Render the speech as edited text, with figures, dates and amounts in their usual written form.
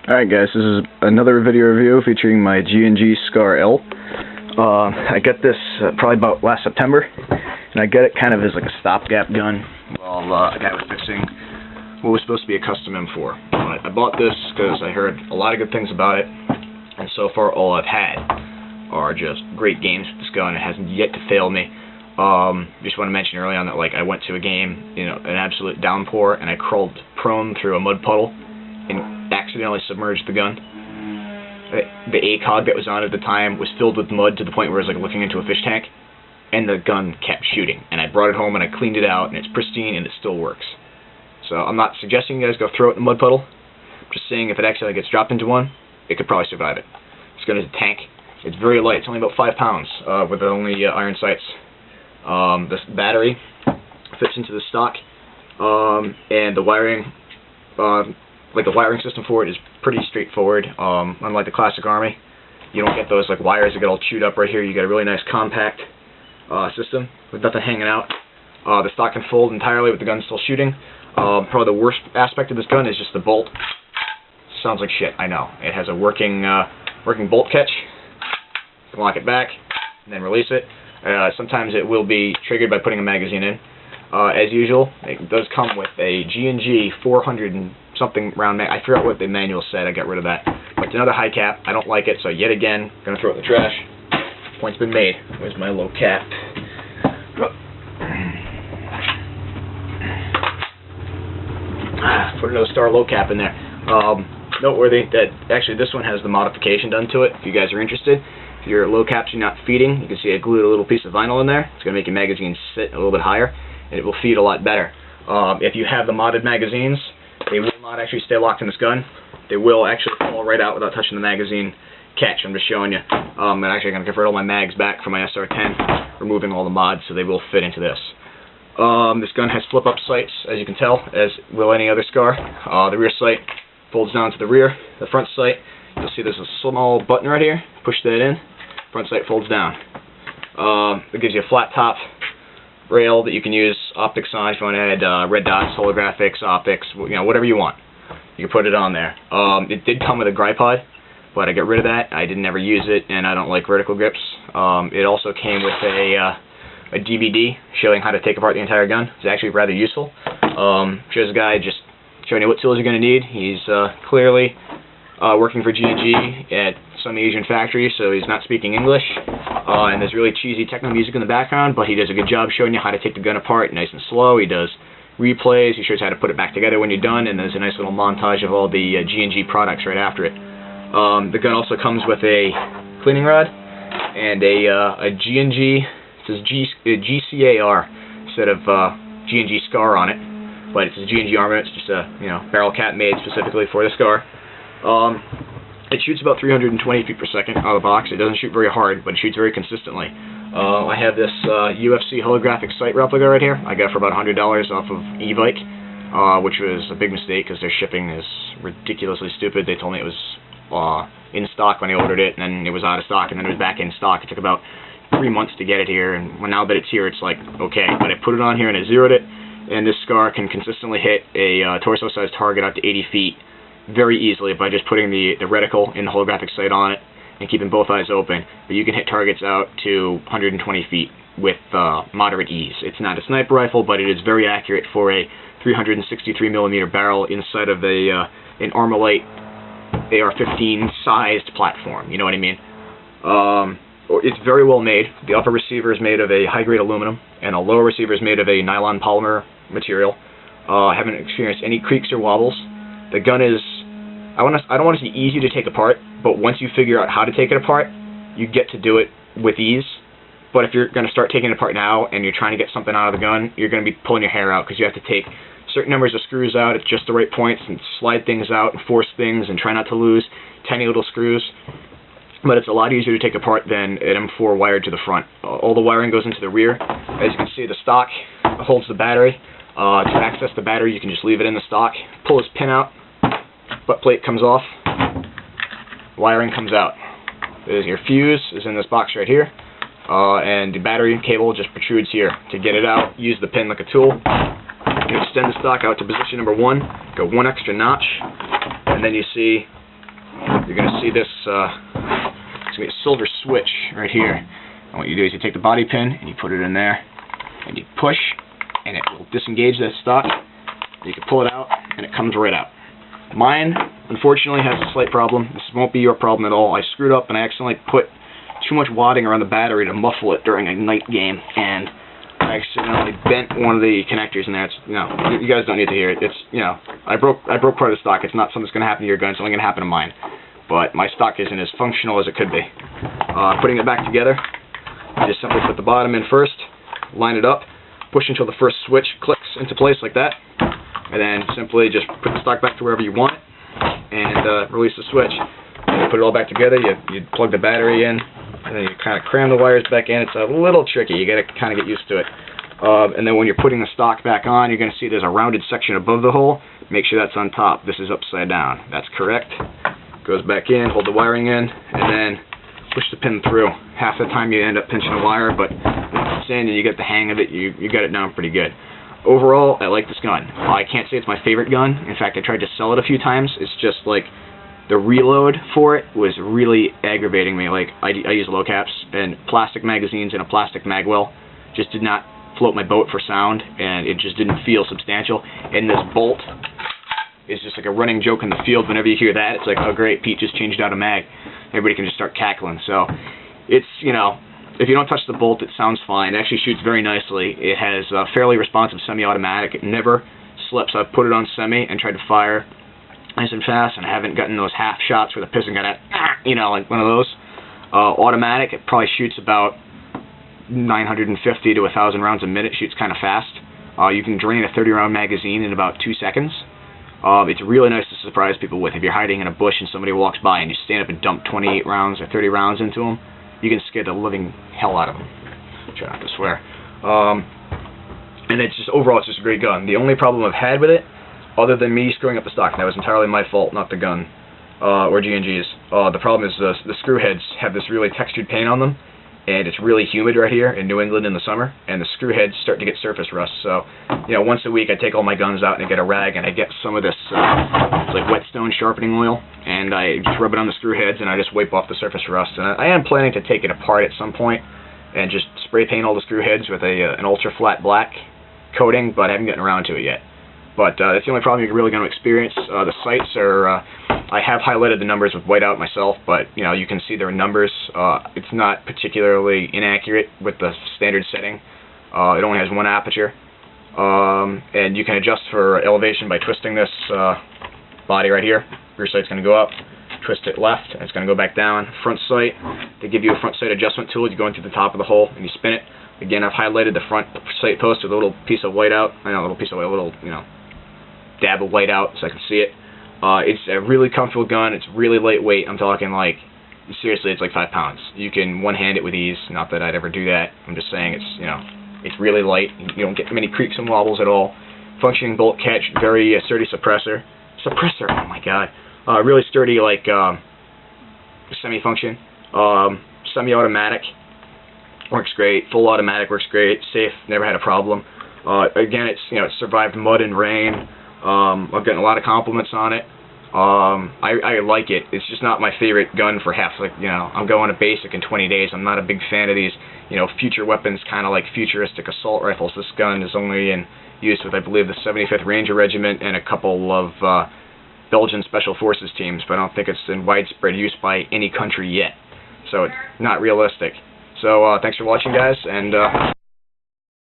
Alright guys, this is another video review featuring my G&G Scar L. I got this probably about last September, and I got it kind of as like a stopgap gun while a guy was fixing what was supposed to be a custom M4. I bought this because I heard a lot of good things about it, and so far all I've had are just great games with this gun. It hasn't yet to fail me. Just want to mention early on that I went to a game, an absolute downpour, and I crawled prone through a mud puddle and accidentally submerged the gun. The ACOG that was on at the time was filled with mud to the point where it was like looking into a fish tank, and the gun kept shooting. And I brought it home and I cleaned it out, and it's pristine and it still works. So I'm not suggesting you guys go throw it in the mud puddle. I'm just saying if it accidentally gets dropped into one, it could probably survive it. This gun is a tank. It's very light. It's only about 5 pounds with only iron sights. This battery fits into the stock, and the wiring, the wiring system for it is pretty straightforward. Unlike the classic Army, you don't get those wires that get all chewed up right here. You get a really nice compact system with nothing hanging out. The stock can fold entirely with the gun still shooting. Probably the worst aspect of this gun is just the bolt. Sounds like shit, I know. It has a working bolt catch. You can lock it back and then release it. Sometimes it will be triggered by putting a magazine in. As usual, it does come with a G&G 400 and something round mag. I forgot what the manual said. I got rid of that. But it's another high cap. I don't like it, so yet again, gonna throw it in the trash. Point's been made. Where's my low cap? Put another Star low cap in there. Noteworthy that actually this one has the modification done to it. If you guys are interested. If your low caps are not feeding, you can see I glued a little piece of vinyl in there. It's going to make your magazine sit a little bit higher, and it will feed a lot better. If you have the modded magazines, they will not actually stay locked in this gun. They will actually fall right out without touching the magazine catch. I'm just showing you. I'm actually going to convert all my mags back from my SR10, removing all the mods, so they will fit into this. This gun has flip-up sights, as you can tell, as will any other Scar. The rear sight folds down to the rear. The front sight, you'll see there's a small button right here. Push that in. Front sight folds down. It gives you a flat top rail that you can use optics on if you want to add red dots, holographics, optics, whatever you want. You can put it on there. It did come with a Gripod, but I got rid of that. I didn't ever use it, and I don't like vertical grips. It also came with a DVD showing how to take apart the entire gun. It's actually rather useful. Shows a guy just showing you what tools you're going to need. He's clearly working for G&G at some Asian factory, so he's not speaking English, and there's really cheesy techno music in the background, but he does a good job showing you how to take the gun apart nice and slow. He does replays, he shows how to put it back together when you're done, and there's a nice little montage of all the G&G products right after it. The gun also comes with a cleaning rod and a G&G, it says GCAR instead of G&G Scar on it, but it's a G&G armament. It's just a barrel cap made specifically for the Scar. It shoots about 320 feet per second out of the box. It doesn't shoot very hard, but it shoots very consistently. I have this UFC holographic sight replica right here. I got it for about $100 off of Evike, which was a big mistake because their shipping is ridiculously stupid. They told me it was in stock when I ordered it, and then it was out of stock, and then it was back in stock. It took about 3 months to get it here, and now that it's here, it's like, okay. But I put it on here and I zeroed it, and this Scar can consistently hit a torso-sized target up to 80 feet very easily by just putting the reticle in the holographic sight on it and keeping both eyes open. But you can hit targets out to 120 feet with moderate ease. It's not a sniper rifle, but it is very accurate for a 363mm barrel inside of an Armalite AR-15 sized platform. You know what I mean? It's very well made. The upper receiver is made of a high-grade aluminum, and the lower receiver is made of a nylon polymer material. I haven't experienced any creaks or wobbles. The gun is, I don't want to say easy to take apart, but once you figure out how to take it apart, you get to do it with ease. But if you're going to start taking it apart now and you're trying to get something out of the gun, you're going to be pulling your hair out because you have to take certain numbers of screws out at just the right points and slide things out and force things and try not to lose tiny little screws. But it's a lot easier to take apart than an M4 wired to the front. All the wiring goes into the rear. As you can see, the stock holds the battery. To access the battery, you can just leave it in the stock. Pull this pin out. Butt plate comes off, wiring comes out. There's your fuse is in this box right here, and the battery cable just protrudes here. To get it out, use the pin like a tool. You extend the stock out to position number 1, go 1 extra notch, and then you see you're going to see this, it's going to be a silver switch right here. And what you do is you take the body pin and you put it in there, and you push, and it will disengage that stock. You can pull it out, and it comes right out. Mine, unfortunately, has a slight problem. This won't be your problem at all. I screwed up and I accidentally put too much wadding around the battery to muffle it during a night game, and I accidentally bent one of the connectors in there. It's, you know, you guys don't need to hear it. It's, you know, I broke part of the stock. It's not something that's going to happen to your gun. It's only going to happen to mine. But my stock isn't as functional as it could be. Putting it back together, you just simply put the bottom in first, line it up, push until the first switch clicks into place like that, and then simply just put the stock back to wherever you want it, and release the switch. And you put it all back together, you plug the battery in, and then you kind of cram the wires back in. It's a little tricky. You got to kind of get used to it. And then when you're putting the stock back on, you're going to see there's a rounded section above the hole. Make sure that's on top. This is upside down. That's correct. Goes back in, hold the wiring in, and then push the pin through. Half the time you end up pinching a wire, but once it's in and you get the hang of it, you got it down pretty good. Overall, I like this gun. I can't say it's my favorite gun. In fact, I tried to sell it a few times. It's just like the reload for it was really aggravating me. Like, I use low caps, and plastic magazines in a plastic magwell just did not float my boat for sound, and it just didn't feel substantial. And this bolt is just like a running joke in the field. Whenever you hear that, it's like, oh great, Pete just changed out a mag. Everybody can just start cackling. So it's, you know, if you don't touch the bolt, it sounds fine. It actually shoots very nicely. It has a fairly responsive semi-automatic. It never slips. I've put it on semi and tried to fire nice and fast, and I haven't gotten those half shots where the piston got at, you know, like one of those. Automatic, it probably shoots about 950 to 1,000 rounds a minute. Shoots kind of fast. You can drain a 30-round magazine in about 2 seconds. It's really nice to surprise people with. If you're hiding in a bush and somebody walks by and you stand up and dump 28 rounds or 30 rounds into them, you can scare the living hell out of them. Try not to swear. And it's just, overall, it's just a great gun. The only problem I've had with it, other than me screwing up the stock, and that was entirely my fault, not the gun, or G&G's, the problem is the screw heads have this really textured paint on them, and it's really humid right here in New England in the summer, and the screw heads start to get surface rust. So, you know, once a week I take all my guns out and I get a rag and I get some of this it's like whetstone sharpening oil, and I just rub it on the screw heads and I just wipe off the surface rust. And I am planning to take it apart at some point and just spray paint all the screw heads with an ultra flat black coating, but I haven't gotten around to it yet. But that's the only problem you're really going to experience. The sights are, I have highlighted the numbers with whiteout myself, but you know, you can see their numbers. It's not particularly inaccurate with the standard setting. It only has one aperture, and you can adjust for elevation by twisting this body right here. Rear sight's going to go up, twist it left, and it's going to go back down. Front sight, they give you a front sight adjustment tool. You go into the top of the hole and you spin it. Again, I've highlighted the front sight post with a little piece of whiteout. I know, a little piece of white, a little, you know, dab of white out so I can see it. It's a really comfortable gun. It's really lightweight. I'm talking like, seriously, it's like 5 pounds. You can one-hand it with ease. Not that I'd ever do that. I'm just saying it's, you know, it's really light. You don't get many creaks and wobbles at all. Functioning bolt catch, very sturdy suppressor. Oh my god. Really sturdy, like semi-function. Semi-automatic works great. Full automatic works great. Safe. Never had a problem. Again, it's, you know, it survived mud and rain. I've gotten a lot of compliments on it. I like it. It's just not my favorite gun for half, like, you know, I'm going to basic in 20 days. I'm not a big fan of these, you know, future weapons, kind of like futuristic assault rifles. This gun is only in use with, I believe, the 75th Ranger Regiment and a couple of Belgian Special Forces teams, but I don't think it's in widespread use by any country yet. So it's not realistic. So thanks for watching, guys, and